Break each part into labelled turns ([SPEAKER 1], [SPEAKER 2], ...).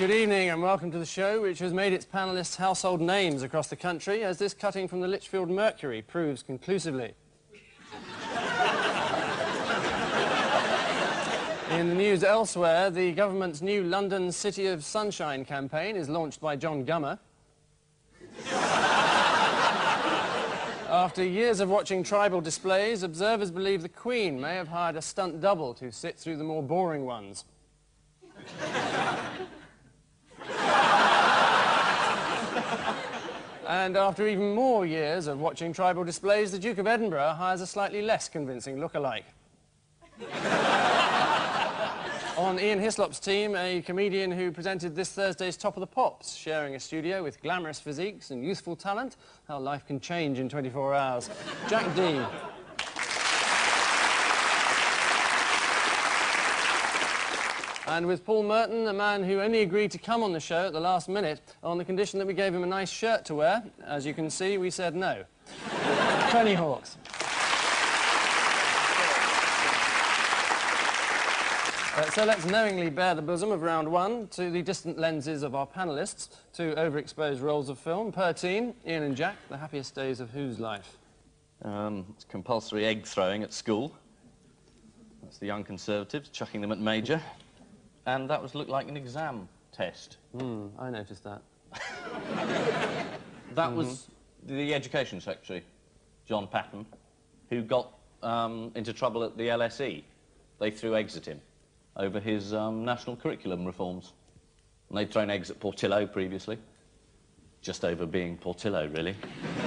[SPEAKER 1] Good evening and welcome to the show, which has made its panellists household names across the country, as this cutting from the Lichfield Mercury proves conclusively. In the news elsewhere, the government's new London City of Sunshine campaign is launched by John Gummer. After years of watching tribal displays, observers believe the Queen may have hired a stunt double to sit through the more boring ones. And after even more years of watching tribal displays, the Duke of Edinburgh hires a slightly less convincing look-alike. On Ian Hislop's team, a comedian who presented this Thursday's Top of the Pops, sharing a studio with glamorous physiques and youthful talent. How life can change in 24 hours. Jack D. And with Paul Merton, a man who only agreed to come on the show at the last minute on the condition that we gave him a nice shirt to wear. As you can see, we said no. Penny Hawks. So let's knowingly bare the bosom of round one to the distant lenses of our panellists, to overexposed rolls of film. Per team, Ian and Jack, the happiest days of whose life?
[SPEAKER 2] It's compulsory egg throwing at school. That's the young Conservatives chucking them at Major. And that looked like an exam test.
[SPEAKER 1] I noticed that.
[SPEAKER 2] That was the Education Secretary, John Patton, who got into trouble at the LSE. They threw eggs at him over his national curriculum reforms. And they'd thrown eggs at Portillo previously. Just over being Portillo, really.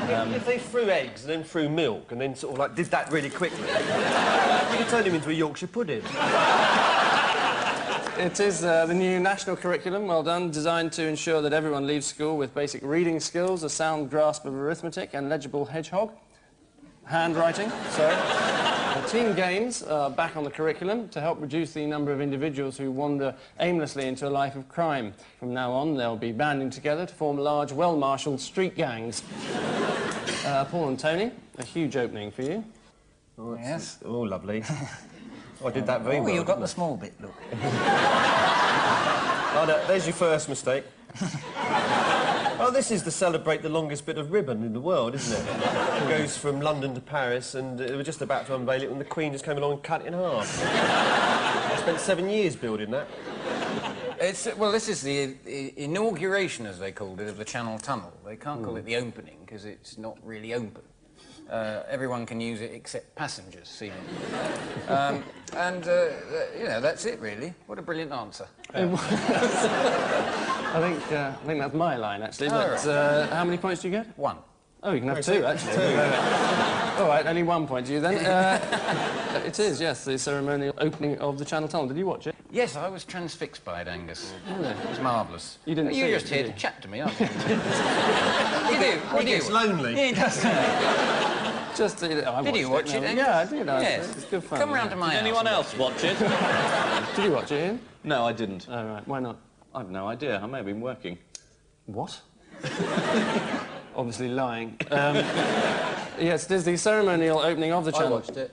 [SPEAKER 3] If they threw eggs and then threw milk and then sort of, like, did that really quickly, you could turn him into a Yorkshire pudding.
[SPEAKER 1] It is the new national curriculum, well done, designed to ensure that everyone leaves school with basic reading skills, a sound grasp of arithmetic and legible hedgehog. Handwriting, sorry. Team games are back on the curriculum to help reduce the number of individuals who wander aimlessly into a life of crime. From now on, they'll be banding together to form large, well-marshalled street gangs. Paul and Tony, a huge opening for you.
[SPEAKER 3] Oh, yes. Oh, lovely. I did that very well.
[SPEAKER 4] Oh, you got the small bit, look.
[SPEAKER 3] Oh, no, there's your first mistake. Oh, this is to celebrate the longest bit of ribbon in the world, isn't it? It goes from London to Paris, and they were just about to unveil it when the Queen just came along and cut it in half. I spent 7 years building that.
[SPEAKER 4] Well, this is the inauguration, as they called it, of the Channel Tunnel. They can't call it the opening, because it's not really open. Everyone can use it except passengers, seemingly. You know, that's it, really. What a brilliant answer.
[SPEAKER 1] I think that's my line, actually. But how many points do you get?
[SPEAKER 4] 1.
[SPEAKER 1] Oh, you can have 2, actually. 2. All right, only 1 point to you, then. It is, yes, the ceremonial opening of the Channel Tunnel. Did you watch it?
[SPEAKER 4] Yes, I was transfixed by it, Angus. Really? It was marvellous.
[SPEAKER 1] You didn't see
[SPEAKER 4] You're
[SPEAKER 1] it,
[SPEAKER 4] just here
[SPEAKER 1] did
[SPEAKER 4] to
[SPEAKER 1] you?
[SPEAKER 4] chat to me, aren't you? You do.
[SPEAKER 3] It's lonely.
[SPEAKER 4] Yeah, he does.
[SPEAKER 1] Just,
[SPEAKER 4] Did you watch it, Angus?
[SPEAKER 1] Yeah, I did.
[SPEAKER 4] Yes.
[SPEAKER 1] It's good fun.
[SPEAKER 4] Come round to my house.
[SPEAKER 2] Did anyone else watch it?
[SPEAKER 1] Did you watch it, Ian?
[SPEAKER 2] No, I didn't.
[SPEAKER 1] Oh, right. Why not?
[SPEAKER 2] I've no idea. I may have been working.
[SPEAKER 1] What? Obviously lying. Yes, there's the ceremonial opening of the channel.
[SPEAKER 5] I watched it.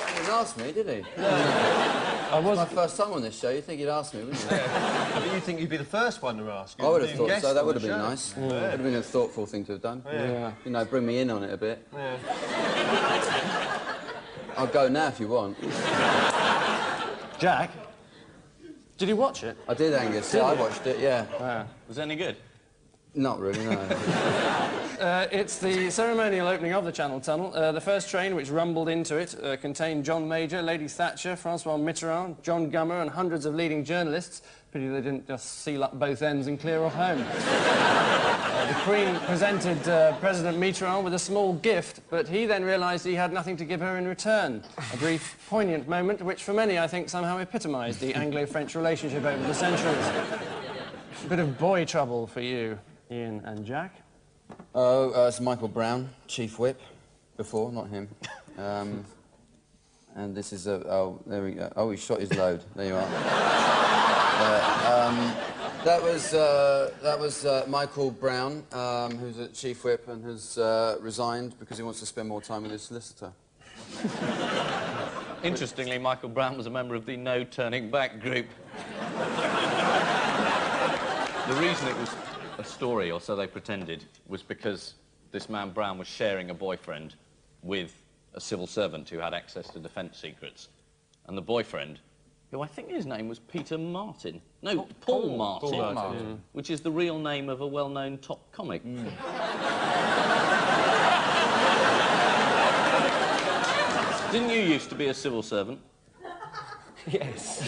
[SPEAKER 5] He didn't ask me, did he? No.
[SPEAKER 1] I was
[SPEAKER 5] my first time on this show. You'd think he'd ask me, wouldn't you?
[SPEAKER 3] But you think you'd be the first one to ask?
[SPEAKER 5] I would have thought so. That would have been
[SPEAKER 3] show.
[SPEAKER 5] nice. Yeah. Would have been a thoughtful thing to have done.
[SPEAKER 1] Yeah.
[SPEAKER 5] You know, bring me in on it a bit.
[SPEAKER 3] Yeah.
[SPEAKER 5] I'll go now if you want.
[SPEAKER 1] Jack, did you watch it?
[SPEAKER 5] I did, Angus. Yeah, I watched it, yeah.
[SPEAKER 2] Was it any good?
[SPEAKER 5] Not really, no.
[SPEAKER 1] It's the ceremonial opening of the Channel Tunnel. The first train which rumbled into it contained John Major, Lady Thatcher, Francois Mitterrand, John Gummer and hundreds of leading journalists. Pity they didn't just seal up both ends and clear off home. The Queen presented President Mitterrand with a small gift, but he then realised he had nothing to give her in return. A brief, poignant moment, which for many, I think, somehow epitomised the Anglo-French relationship over the centuries. A bit of boy trouble for you, Ian and Jack.
[SPEAKER 5] Oh, it's Michael Brown, Chief Whip. Before, not him. And this is a... Oh, there we go. Oh, he shot his load. There you are. That was Michael Brown, who's a chief whip and has resigned because he wants to spend more time with his solicitor.
[SPEAKER 2] Interestingly, Michael Brown was a member of the No Turning Back group. The reason it was a story, or so they pretended, was because this man Brown was sharing a boyfriend with a civil servant who had access to defence secrets. And the boyfriend, who I think his name was Peter Martin. No, Paul Martin.
[SPEAKER 4] Paul Martin.
[SPEAKER 2] Yeah. Which is the real name of a well-known top comic. Didn't you used to be a civil servant?
[SPEAKER 3] Yes.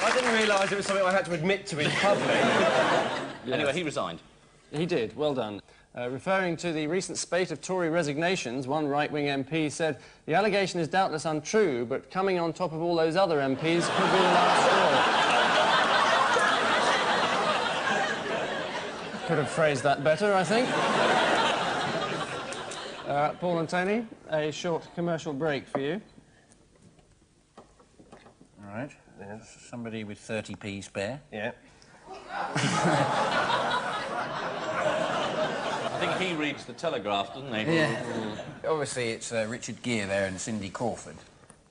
[SPEAKER 3] I didn't realise it was something I had to admit to in public.
[SPEAKER 1] Yes.
[SPEAKER 2] Anyway, he resigned.
[SPEAKER 1] He did, well done. Referring to the recent spate of Tory resignations, one right-wing MP said, the allegation is doubtless untrue, but coming on top of all those other MPs could be the last straw. Could have phrased that better, I think. Paul and Tony, a short commercial break for you.
[SPEAKER 4] All right, there's somebody with 30p spare.
[SPEAKER 3] Yeah.
[SPEAKER 2] I think he reads the Telegraph, doesn't he?
[SPEAKER 4] Yeah. Obviously, it's Richard Gere there and Cindy Crawford,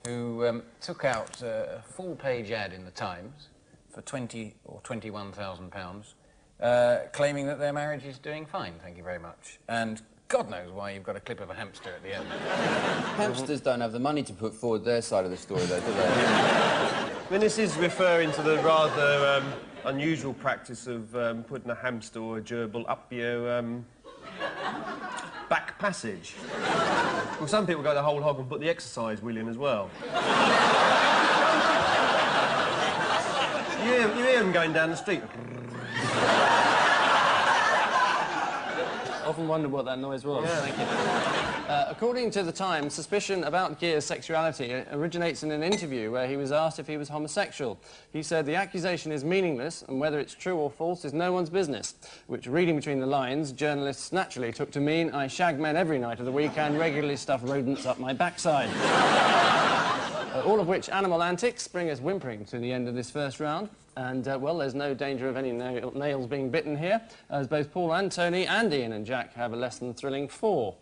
[SPEAKER 4] who took out a full-page ad in the Times for £20,000 or £21,000, claiming that their marriage is doing fine, thank you very much. And God knows why you've got a clip of a hamster at the end.
[SPEAKER 5] Hamsters don't have the money to put forward their side of the story, though, do they?
[SPEAKER 3] I mean, this is referring to the rather unusual practice of putting a hamster or a gerbil up your back passage. Well, some people go the whole hog and put the exercise wheel in as well. You hear them going down the street.
[SPEAKER 1] Often wondered what that noise was.
[SPEAKER 3] Yeah.
[SPEAKER 1] Thank you. According to The Times, suspicion about Gere's sexuality originates in an interview where he was asked if he was homosexual. He said the accusation is meaningless and whether it's true or false is no one's business, which, reading between the lines, journalists naturally took to mean I shag men every night of the week and regularly stuff rodents up my backside. All of which animal antics bring us whimpering to the end of this first round. And, well, there's no danger of any nails being bitten here, as both Paul and Tony and Ian and Jack have a less than thrilling 4.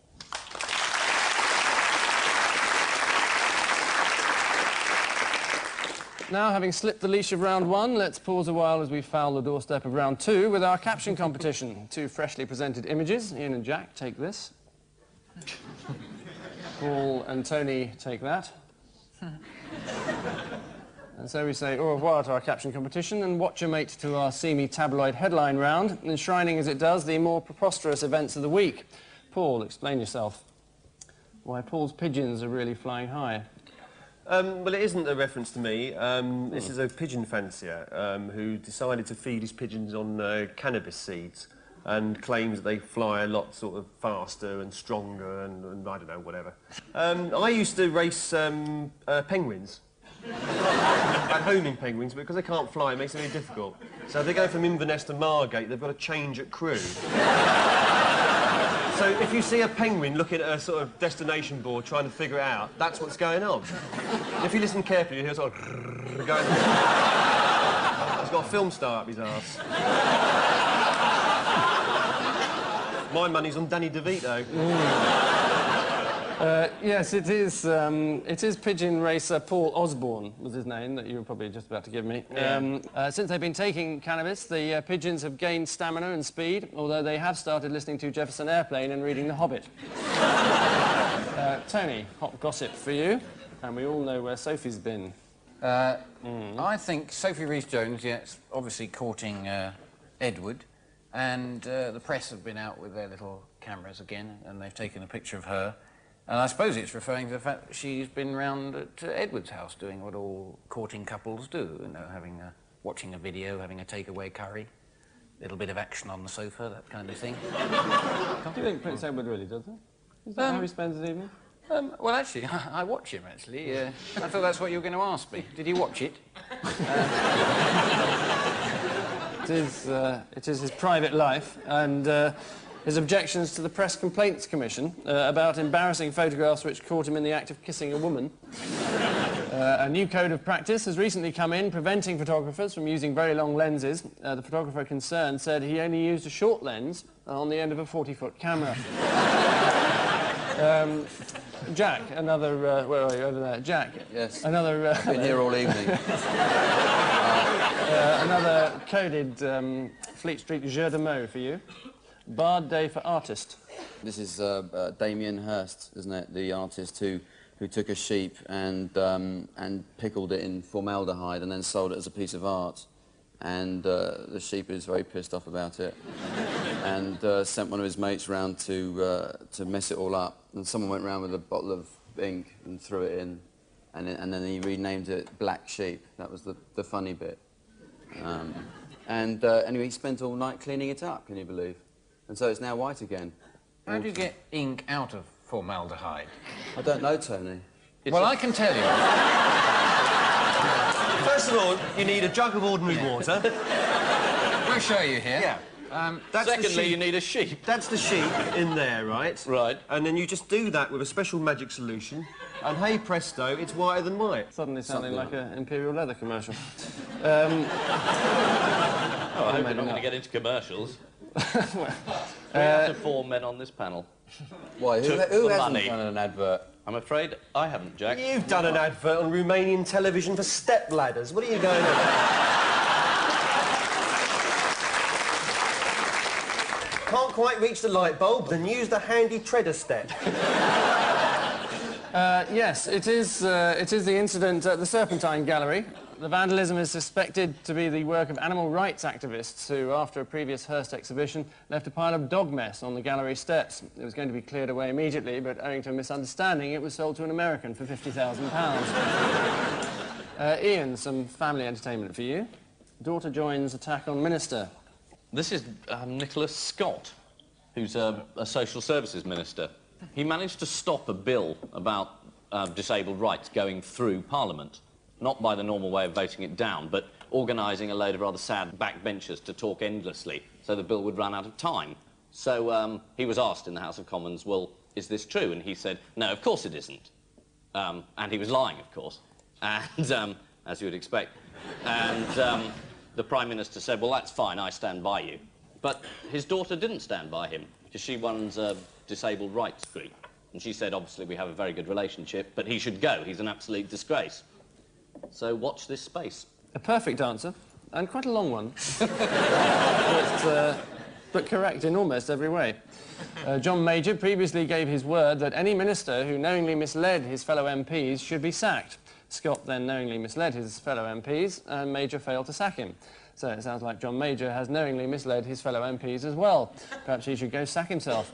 [SPEAKER 1] Now, having slipped the leash of round 1, let's pause a while as we foul the doorstep of round 2 with our caption competition. 2 freshly presented images. Ian and Jack, take this. Paul and Tony, take that. And so we say au revoir to our caption competition and watch your mate to our seamy tabloid headline round, enshrining as it does the more preposterous events of the week. Paul, explain yourself. Why, Paul's pigeons are really flying high.
[SPEAKER 3] Well, it isn't a reference to me. This is a pigeon fancier who decided to feed his pigeons on cannabis seeds and claims that they fly a lot sort of faster and stronger and I don't know, whatever. I used to race penguins. And homing penguins, but because they can't fly, it makes it very difficult. So if they go from Inverness to Margate, they've got to change at crew. So if you see a penguin looking at a sort of destination board trying to figure it out, that's what's going on. If you listen carefully, you hear sort of going... He's got a film star up his arse. My money's on Danny DeVito.
[SPEAKER 1] Yes, it is pigeon racer Paul Osborne was his name that you were probably just about to give me.
[SPEAKER 3] Yeah.
[SPEAKER 1] Since they've been taking cannabis, the pigeons have gained stamina and speed, although they have started listening to Jefferson Airplane and reading The Hobbit. Tony, hot gossip for you, and we all know where Sophie's been.
[SPEAKER 4] I think Sophie Rhys-Jones, yes, obviously courting Edward, and the press have been out with their little cameras again, and they've taken a picture of her. And I suppose it's referring to the fact that she's been round at Edward's house doing what all courting couples do, you know, watching a video, having a takeaway curry, a little bit of action on the sofa, that kind of thing.
[SPEAKER 1] Do you think Prince Edward really does that? Is that how he spends his evening?
[SPEAKER 4] Well, actually, I watch him, actually. I thought that's what you were going to ask me. Did you watch it?
[SPEAKER 1] It is his private life, and his objections to the Press Complaints Commission about embarrassing photographs which caught him in the act of kissing a woman A new code of practice has recently come in preventing photographers from using very long lenses. The photographer concerned said he only used a short lens on the end of a 40-foot camera. Jack, another... where are you? Over there. Jack.
[SPEAKER 5] Yes.
[SPEAKER 1] Another...
[SPEAKER 5] I've been here all evening.
[SPEAKER 1] another coded Fleet Street jeu de mots for you. Bard Day for Artist.
[SPEAKER 5] This is Damien Hirst, isn't it? The artist who took a sheep and pickled it in formaldehyde and then sold it as a piece of art. And the sheep is very pissed off about it. And sent one of his mates round to mess it all up. And someone went round with a bottle of ink and threw it in. And then he renamed it Black Sheep. That was the funny bit. Anyway, he spent all night cleaning it up, can you believe? And so it's now white again.
[SPEAKER 4] How do you get ink out of formaldehyde?
[SPEAKER 5] I don't know, Tony.
[SPEAKER 4] Well, I can tell you.
[SPEAKER 3] First of all, you need a jug of ordinary water.
[SPEAKER 4] We'll show you here.
[SPEAKER 3] Yeah. That's
[SPEAKER 2] Secondly, you need a sheep.
[SPEAKER 3] That's the sheep in there, right?
[SPEAKER 2] Right.
[SPEAKER 3] And then you just do that with a special magic solution, and hey presto, it's whiter than white.
[SPEAKER 1] Suddenly sounding like an Imperial Leather commercial.
[SPEAKER 2] Oh, I hope we're not going to get into commercials. Three out of 4 men on this panel.
[SPEAKER 5] Why? Who
[SPEAKER 2] Took
[SPEAKER 5] hasn't
[SPEAKER 2] the money.
[SPEAKER 5] done an advert?
[SPEAKER 2] I'm afraid I haven't, Jack.
[SPEAKER 3] You've done an advert on Romanian television for step ladders. What are you going on? Can't quite reach the light bulb, then use the handy treader step.
[SPEAKER 1] Yes, it is the incident at the Serpentine Gallery. The vandalism is suspected to be the work of animal rights activists who, after a previous Hearst exhibition, left a pile of dog mess on the gallery steps. It was going to be cleared away immediately, but owing to a misunderstanding, it was sold to an American for £50,000. Ian, some family entertainment for you. Daughter joins attack on minister.
[SPEAKER 2] This is Nicholas Scott, who's a social services minister. He managed to stop a bill about disabled rights going through Parliament. Not by the normal way of voting it down, but organising a load of rather sad backbenchers to talk endlessly so the bill would run out of time. So he was asked in the House of Commons, well, is this true? And he said, no, of course it isn't. And he was lying, of course, and as you would expect. And the Prime Minister said, well, that's fine, I stand by you. But his daughter didn't stand by him, because she runs a disabled rights group. And she said, obviously, we have a very good relationship, but he should go. He's an absolute disgrace. So watch this space.
[SPEAKER 1] A perfect answer, and quite a long one. but correct in almost every way. John Major previously gave his word that any minister who knowingly misled his fellow MPs should be sacked. Scott then knowingly misled his fellow MPs, and Major failed to sack him. So it sounds like John Major has knowingly misled his fellow MPs as well. Perhaps he should go sack himself.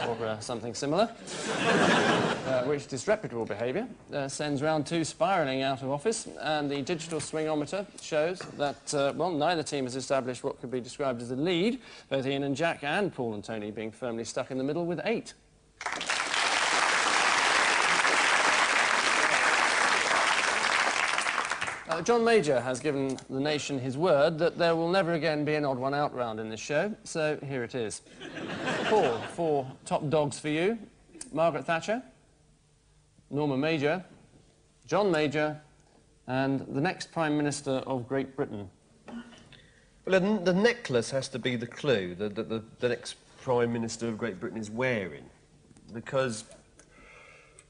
[SPEAKER 1] Or something similar. Which disreputable behaviour sends round 2 spiralling out of office, and the digital swingometer shows that, well, neither team has established what could be described as a lead, both Ian and Jack and Paul and Tony being firmly stuck in the middle with 8. John Major has given the nation his word that there will never again be an odd one out round in this show, so here it is. Paul, 4 top dogs for you. Margaret Thatcher, Norma Major, John Major, and the next Prime Minister of Great Britain.
[SPEAKER 3] Well, the necklace has to be the clue that the next Prime Minister of Great Britain is wearing, because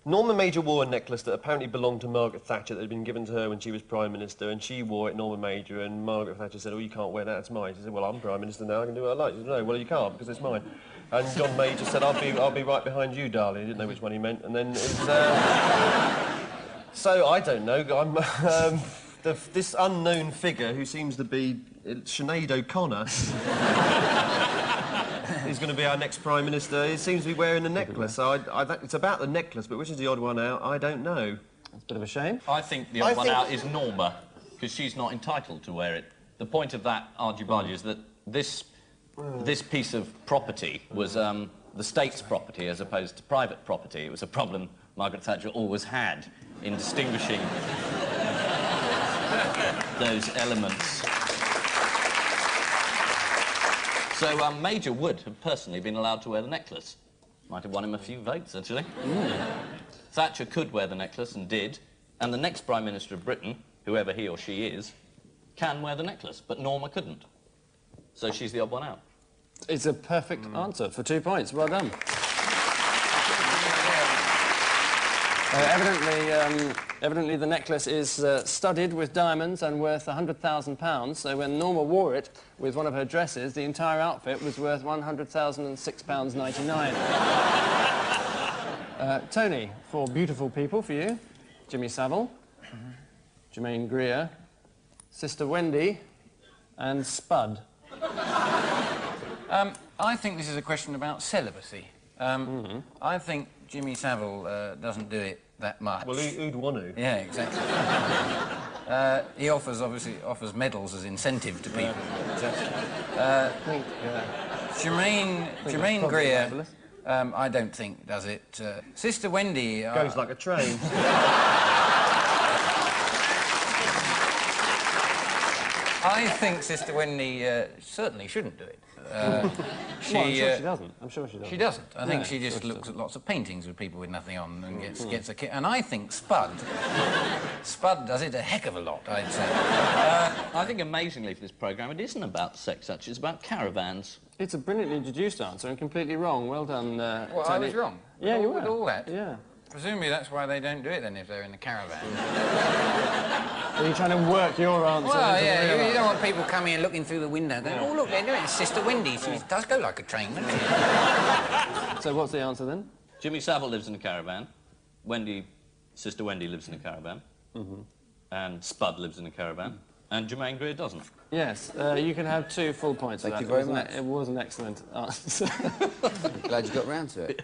[SPEAKER 3] Norma Major wore a necklace that apparently belonged to Margaret Thatcher that had been given to her when she was Prime Minister, and she wore it, Norma Major, and Margaret Thatcher said, oh, you can't wear that, it's mine. She said, well, I'm Prime Minister now, I can do what I like. She said, no, well, you can't, because it's mine. And John Major said, I'll be right behind you, darling. He didn't know which one he meant, and then it was... So, I don't know, this unknown figure who seems to be Sinead O'Connor is going to be our next Prime Minister. He seems to be wearing a necklace. So it's about the necklace, but which is the odd one out, I don't know.
[SPEAKER 1] That's a bit of a shame.
[SPEAKER 2] I think the odd one out is Norma, because she's not entitled to wear it. The point of that argy-bargy is that this piece of property was the state's property as opposed to private property. It was a problem Margaret Thatcher always had in distinguishing those elements. So Major would have personally been allowed to wear the necklace. Might have won him a few votes, actually. Thatcher could wear the necklace and did, And the next Prime Minister of Britain, whoever he or she is, can wear the necklace, but Norma couldn't. So she's the odd one out.
[SPEAKER 1] It's a perfect answer for 2 points. Well done. Evidently the necklace is studded with diamonds and worth £100,000, so when Norma wore it with one of her dresses, the entire outfit was worth £106.99. Tony, for beautiful people for you, Jimmy Savile, Germaine Greer, Sister Wendy, and Spud.
[SPEAKER 4] I think this is a question about celibacy. I think Jimmy Savile doesn't do it that much.
[SPEAKER 3] Well, who'd want to?
[SPEAKER 4] Yeah, exactly. He obviously offers medals as incentive to people. Germaine Greer, I don't think does it. Sister Wendy...
[SPEAKER 3] Goes like a train.
[SPEAKER 4] I think Sister Wendy certainly shouldn't do it.
[SPEAKER 1] I'm sure she doesn't. I'm sure she doesn't.
[SPEAKER 4] She doesn't. I think she just looks at lots of paintings with people with nothing on and gets a kick. And I think Spud does it a heck of a lot, I'd say.
[SPEAKER 2] I think, amazingly, for this programme, it isn't about sex, actually. It's about caravans.
[SPEAKER 1] It's a brilliantly deduced answer and completely wrong. Well done,
[SPEAKER 4] Well,
[SPEAKER 1] Tony.
[SPEAKER 4] I was wrong.
[SPEAKER 1] Yeah, you were.
[SPEAKER 4] With all that.
[SPEAKER 1] Yeah.
[SPEAKER 4] Presumably that's why they don't do it, then, if they're in the caravan.
[SPEAKER 1] Are you trying to work your answer?
[SPEAKER 4] Well, yeah, you don't want people coming and looking through the window going, oh, look, they're doing it. Sister Wendy. She does go like a train, doesn't she?
[SPEAKER 1] So what's the answer, then?
[SPEAKER 2] Jimmy Savile lives in a caravan. Sister Wendy lives in a caravan. And Spud lives in a caravan. And Germaine Greer doesn't.
[SPEAKER 1] Yes, you can have 2 full points for that.
[SPEAKER 5] Thank you very much.
[SPEAKER 1] It was an excellent answer.
[SPEAKER 5] I'm glad you got round to it.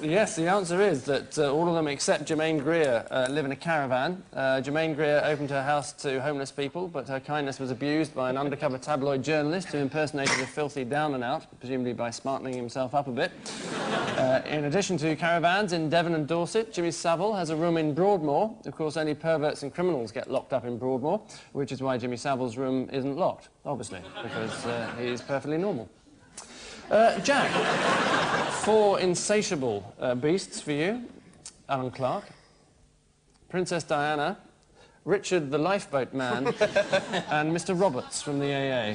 [SPEAKER 1] Yes, the answer is that all of them except Germaine Greer live in a caravan. Germaine Greer opened her house to homeless people, but her kindness was abused by an undercover tabloid journalist who impersonated a filthy down-and-out, presumably by smartening himself up a bit. In addition to caravans in Devon and Dorset, Jimmy Savile has a room in Broadmoor. Of course, only perverts and criminals get locked up in Broadmoor, which is why Jimmy Savile's room isn't locked, obviously, because he's perfectly normal. Jack, 4 insatiable beasts for you. Alan Clark, Princess Diana, Richard the Lifeboat Man, and Mr. Roberts from the AA.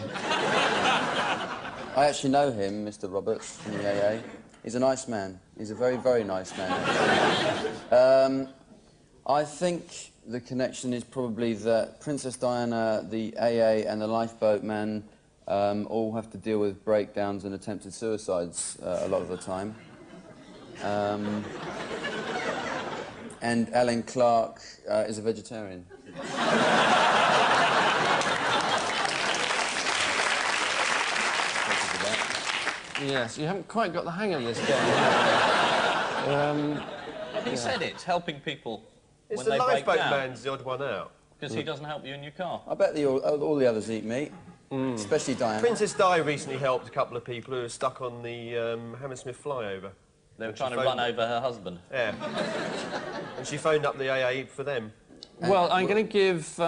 [SPEAKER 5] I actually know him, Mr. Roberts, from the AA. He's a nice man. He's a very, very nice man. I think the connection is probably that Princess Diana, the AA, and the Lifeboat Man all have to deal with breakdowns and attempted suicides a lot of the time. And Alan Clark is a vegetarian.
[SPEAKER 1] Yes, you haven't quite got the hang of this game.
[SPEAKER 2] He said it, helping people
[SPEAKER 3] It's
[SPEAKER 2] when
[SPEAKER 3] the
[SPEAKER 2] they break
[SPEAKER 3] lifeboat
[SPEAKER 2] down.
[SPEAKER 3] man's the odd one out.
[SPEAKER 2] Because he doesn't help you in your car.
[SPEAKER 5] I bet all the others eat meat, especially Diana.
[SPEAKER 3] Princess Di recently helped a couple of people who were stuck on the Hammersmith flyover.
[SPEAKER 2] They were trying to run over her husband.
[SPEAKER 3] Yeah. And she phoned up the AA for them.
[SPEAKER 1] Well, I'm going to give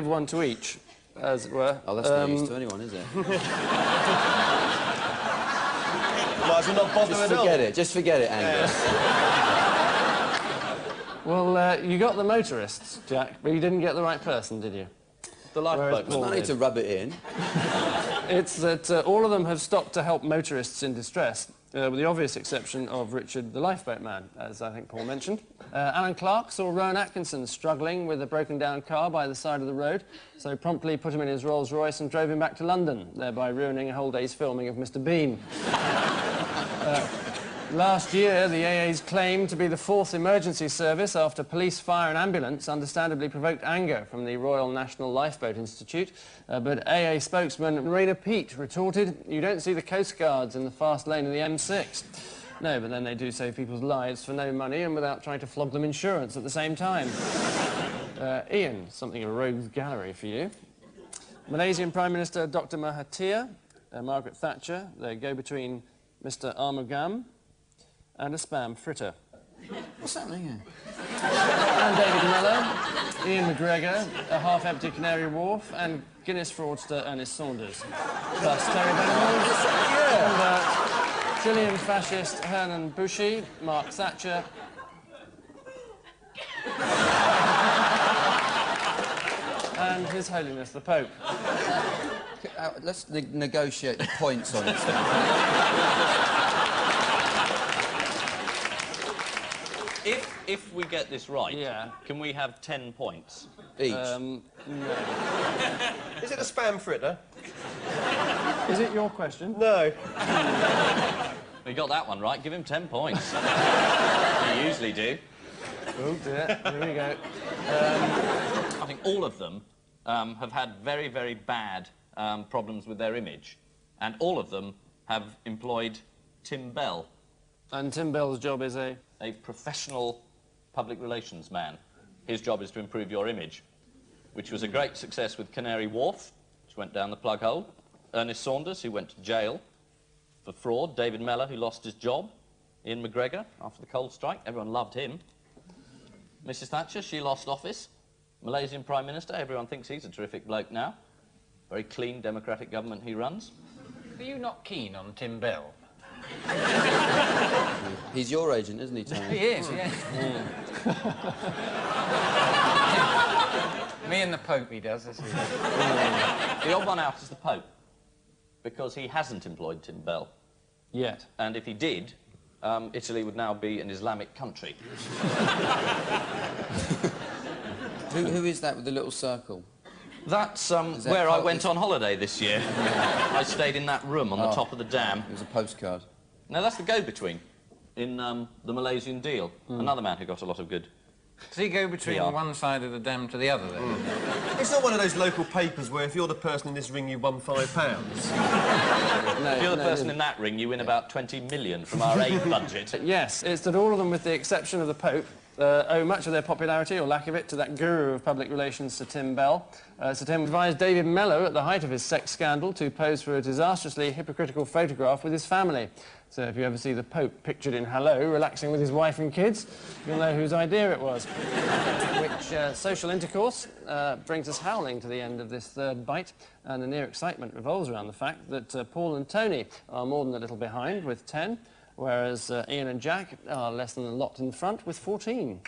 [SPEAKER 1] one to each, as it were.
[SPEAKER 5] Oh, that's no use to anyone, is it?
[SPEAKER 3] Might as well not bother at all.
[SPEAKER 5] Just forget it, Angus.
[SPEAKER 1] Well, you got the motorists, Jack, but you didn't get the right person, did you?
[SPEAKER 2] The lifeboat.
[SPEAKER 5] There's no need to rub it in.
[SPEAKER 1] It's that all of them have stopped to help motorists in distress, with the obvious exception of Richard the Lifeboat Man, as I think Paul mentioned. Alan Clark saw Rowan Atkinson struggling with a broken-down car by the side of the road, so promptly put him in his Rolls-Royce and drove him back to London, thereby ruining a whole day's filming of Mr. Bean. Last year, the AA's claimed to be the 4th emergency service after police, fire and ambulance understandably provoked anger from the Royal National Lifeboat Institute. But AA spokesman Raina Peat retorted, "You don't see the Coast Guards in the fast lane of the M6. No, but then they do save people's lives for no money and without trying to flog them insurance at the same time. Ian, something of a rogues gallery for you. Malaysian Prime Minister Dr Mahathir, Margaret Thatcher, they go between Mr Armugam and a spam fritter.
[SPEAKER 5] What's happening here?
[SPEAKER 1] And David Miller, Ian McGregor, a half-empty Canary Wharf, and Guinness fraudster Ernest Saunders. Plus Terry Venables, and Chilean fascist Hernan Bushi, Mark Thatcher, and His Holiness the Pope.
[SPEAKER 5] Let's negotiate the points on it.
[SPEAKER 2] If we get this right,
[SPEAKER 1] Yeah.
[SPEAKER 2] can we have 10 points?
[SPEAKER 5] Each.
[SPEAKER 1] No.
[SPEAKER 3] Is it a spam fritter?
[SPEAKER 1] Is it your question?
[SPEAKER 3] No.
[SPEAKER 2] We got that one right. Give him 10 points. You usually do.
[SPEAKER 1] Oh dear, here we go.
[SPEAKER 2] I think all of them have had very, very bad problems with their image. And all of them have employed Tim Bell,
[SPEAKER 1] And Tim Bell's job is
[SPEAKER 2] a professional public relations man. His job is to improve your image, which was a great success with Canary Wharf, which went down the plug hole. Ernest Saunders, who went to jail for fraud. David Mellor, who lost his job. Ian McGregor, after the coal strike. Everyone loved him. Mrs Thatcher, she lost office. Malaysian Prime Minister, everyone thinks he's a terrific bloke now. Very clean, democratic government he runs.
[SPEAKER 4] Are you not keen on Tim Bell?
[SPEAKER 5] He's your agent, isn't he, Tony?
[SPEAKER 4] He is, yeah. Me and the Pope he does, that's it.
[SPEAKER 2] The odd one out is the Pope, because he hasn't employed Tim Bell.
[SPEAKER 1] yet.
[SPEAKER 2] And if he did, Italy would now be an Islamic country.
[SPEAKER 5] Who is that with the little circle?
[SPEAKER 2] That's
[SPEAKER 5] that
[SPEAKER 2] where I
[SPEAKER 5] part-
[SPEAKER 2] went on holiday this year. I stayed in that room on the top of the dam.
[SPEAKER 5] It was a postcard.
[SPEAKER 2] Now, that's the go-between in the Malaysian deal. Another man who got a lot of good.
[SPEAKER 4] Does he go between
[SPEAKER 2] PR.
[SPEAKER 4] one side of the dam to the other, then?
[SPEAKER 3] It's not one of those local papers where if you're the person in this ring, you won £5.
[SPEAKER 1] No,
[SPEAKER 2] If you're the
[SPEAKER 1] no,
[SPEAKER 2] person in that ring, you win about 20 million from our aid budget.
[SPEAKER 1] Yes, it's that all of them, with the exception of the Pope, owe much of their popularity, or lack of it, to that guru of public relations, Sir Tim Bell. Sir Tim advised David Mellor, at the height of his sex scandal, to pose for a disastrously hypocritical photograph with his family. So if you ever see the Pope pictured in Hello, relaxing with his wife and kids, you'll know whose idea it was. Which social intercourse brings us howling to the end of this third bite, and the near excitement revolves around the fact that Paul and Tony are more than a little behind with 10, whereas Ian and Jack are less than a lot in front with 14.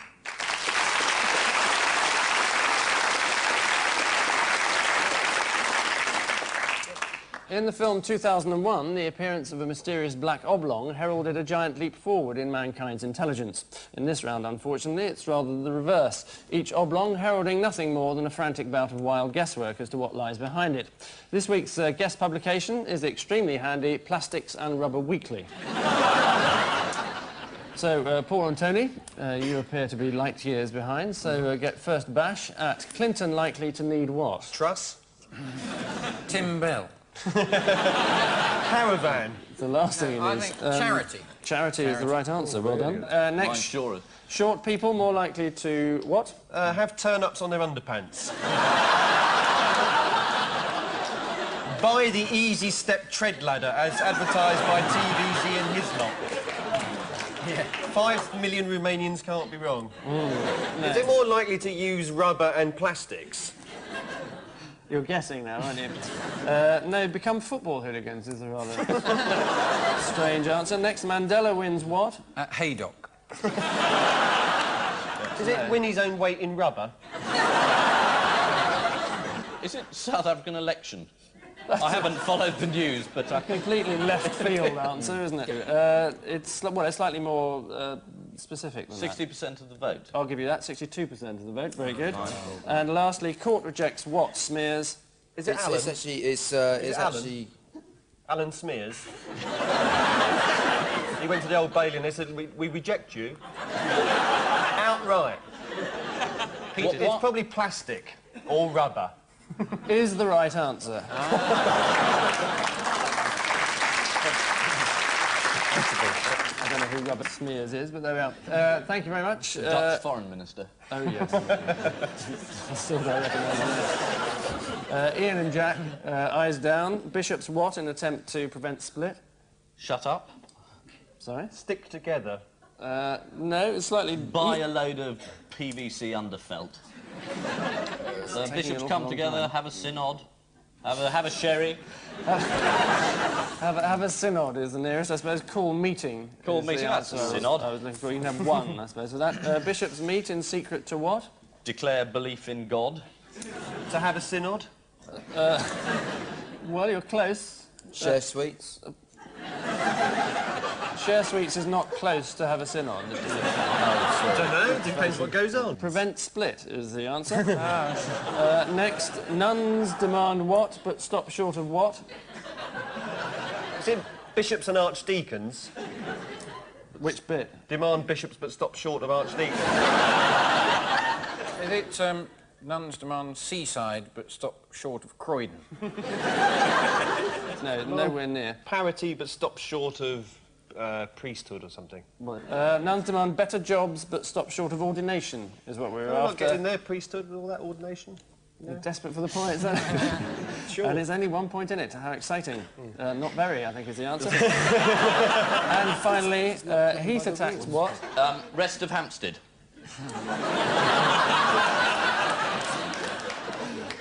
[SPEAKER 1] In the film 2001, the appearance of a mysterious black oblong heralded a giant leap forward in mankind's intelligence. In this round, unfortunately, it's rather the reverse, each oblong heralding nothing more than a frantic bout of wild guesswork as to what lies behind it. This week's guest publication is the extremely handy Plastics and Rubber Weekly. So, Paul and Tony, you appear to be light years behind, so get first bash at Clinton likely to need what?
[SPEAKER 3] Truss?
[SPEAKER 4] Tim Bell.
[SPEAKER 3] Caravan?
[SPEAKER 1] The last thing
[SPEAKER 4] I
[SPEAKER 1] it is.
[SPEAKER 4] think charity.
[SPEAKER 1] Charity is the right answer, well done.
[SPEAKER 2] Mine
[SPEAKER 1] Next,
[SPEAKER 2] sure is.
[SPEAKER 1] short people more likely to what?
[SPEAKER 3] Have turn-ups on their underpants. Buy the Easy Step tread ladder as advertised by TVZ and Hislop. Yeah. 5 million Romanians can't be wrong. Is they more likely to use rubber and plastics?
[SPEAKER 1] You're guessing now, aren't you? No, become football hooligans is a rather strange answer. Next, Mandela wins what?
[SPEAKER 4] At Haydock.
[SPEAKER 3] Does it win his own weight in rubber?
[SPEAKER 2] Is it South African election? I haven't followed the news, but I
[SPEAKER 1] Completely left field answer, isn't it? It's slightly more specific than that.
[SPEAKER 2] 60% of the vote.
[SPEAKER 1] I'll give you that. 62% of the vote. Very good. And lastly, court rejects what? Smears.
[SPEAKER 3] Is it Alan?
[SPEAKER 5] It's actually... It's
[SPEAKER 3] Alan?
[SPEAKER 5] actually...
[SPEAKER 3] Alan Smears. He went to the Old Bailey and they said, we reject you. Outright. It's probably plastic or rubber.
[SPEAKER 1] Is the right answer. I don't know who Robert Smears is, but there we are. Thank you very much.
[SPEAKER 2] The Dutch foreign minister.
[SPEAKER 1] Oh, yes. I still don't recognise him. Ian and Jack, eyes down. Bishop's what in attempt to prevent split?
[SPEAKER 2] Shut up.
[SPEAKER 1] Sorry?
[SPEAKER 3] Stick together.
[SPEAKER 1] No, it's slightly...
[SPEAKER 2] Buy a load of PVC underfelt.
[SPEAKER 1] taking
[SPEAKER 2] Bishops
[SPEAKER 1] an
[SPEAKER 2] come
[SPEAKER 1] awful
[SPEAKER 2] together,
[SPEAKER 1] long time.
[SPEAKER 2] have a synod, have a sherry.
[SPEAKER 1] Have a synod is the nearest, I suppose. Call meeting.
[SPEAKER 2] Call
[SPEAKER 1] is the
[SPEAKER 2] meeting, that's a
[SPEAKER 1] answer
[SPEAKER 2] synod.
[SPEAKER 1] I was looking for. You can have one, I suppose, for that. Bishops meet in secret to what?
[SPEAKER 2] Declare belief in God.
[SPEAKER 3] To have a synod?
[SPEAKER 1] Well, you're close.
[SPEAKER 5] Share sweets.
[SPEAKER 1] Share sweets is not close to have a sin on.
[SPEAKER 3] I don't know, depends what goes on.
[SPEAKER 1] Prevent split is the answer. Next, nuns demand what, but stop short of what?
[SPEAKER 3] Is it bishops and archdeacons?
[SPEAKER 1] Which bit?
[SPEAKER 3] Demand bishops but stop short of archdeacons.
[SPEAKER 4] Is it nuns demand seaside but stop short of Croydon?
[SPEAKER 1] No, nowhere near.
[SPEAKER 3] Parity but stop short of priesthood or something.
[SPEAKER 1] Nuns demand better jobs, but stop short of ordination, is what we're
[SPEAKER 3] We're not
[SPEAKER 1] after.
[SPEAKER 3] getting there, priesthood and all that ordination.
[SPEAKER 1] You're desperate for the points, then?
[SPEAKER 3] Sure.
[SPEAKER 1] And there's only 1 point in it. How exciting. Not very, I think, is the answer. And finally, Heath attacks what?
[SPEAKER 2] Rest of Hampstead.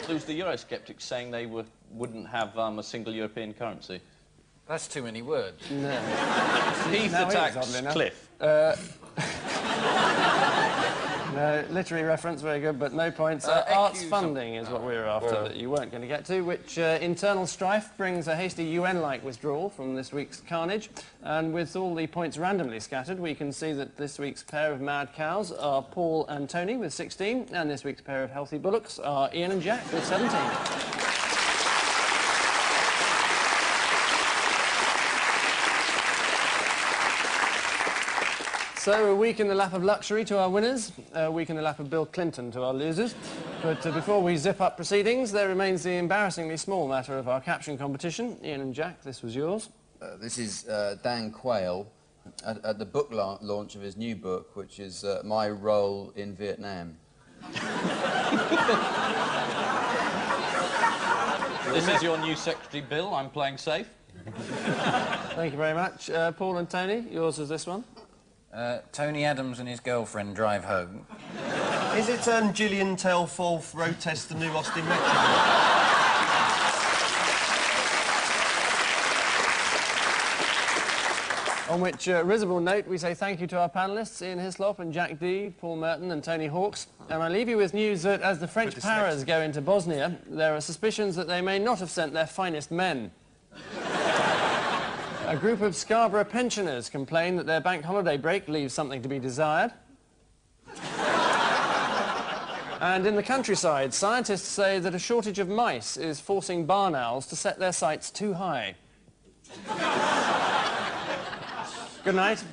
[SPEAKER 2] Who's the Eurosceptics saying they wouldn't have a single European currency?
[SPEAKER 4] That's too many words.
[SPEAKER 1] No.
[SPEAKER 2] Heath
[SPEAKER 1] Now it is,
[SPEAKER 2] attacks
[SPEAKER 1] oddly enough.
[SPEAKER 2] Cliff.
[SPEAKER 1] No, literary reference, very good, but no points. Arts funding is what we were after that you weren't going to get to, which internal strife brings a hasty UN-like withdrawal from this week's carnage. And with all the points randomly scattered, we can see that this week's pair of mad cows are Paul and Tony with 16, and this week's pair of healthy bullocks are Ian and Jack with 17. So, a week in the lap of luxury to our winners, a week in the lap of Bill Clinton to our losers. But before we zip up proceedings, there remains the embarrassingly small matter of our caption competition. Ian and Jack, this was yours.
[SPEAKER 5] This is Dan Quayle at the book launch of his new book, which is My Role in Vietnam.
[SPEAKER 2] This is your new secretary, Bill. I'm playing safe.
[SPEAKER 1] Thank you very much. Paul and Tony, yours is this one.
[SPEAKER 4] Tony Adams and his girlfriend drive home.
[SPEAKER 3] Is it Gillian Tailforth road test the new Austin Metro?
[SPEAKER 1] On which risible note, we say thank you to our panellists, Ian Hislop and Jack Dee, Paul Merton and Tony Hawkes. And I leave you with news that as the French paras go into Bosnia, there are suspicions that they may not have sent their finest men. A group of Scarborough pensioners complain that their bank holiday break leaves something to be desired. And in the countryside, scientists say that a shortage of mice is forcing barn owls to set their sights too high. Good night.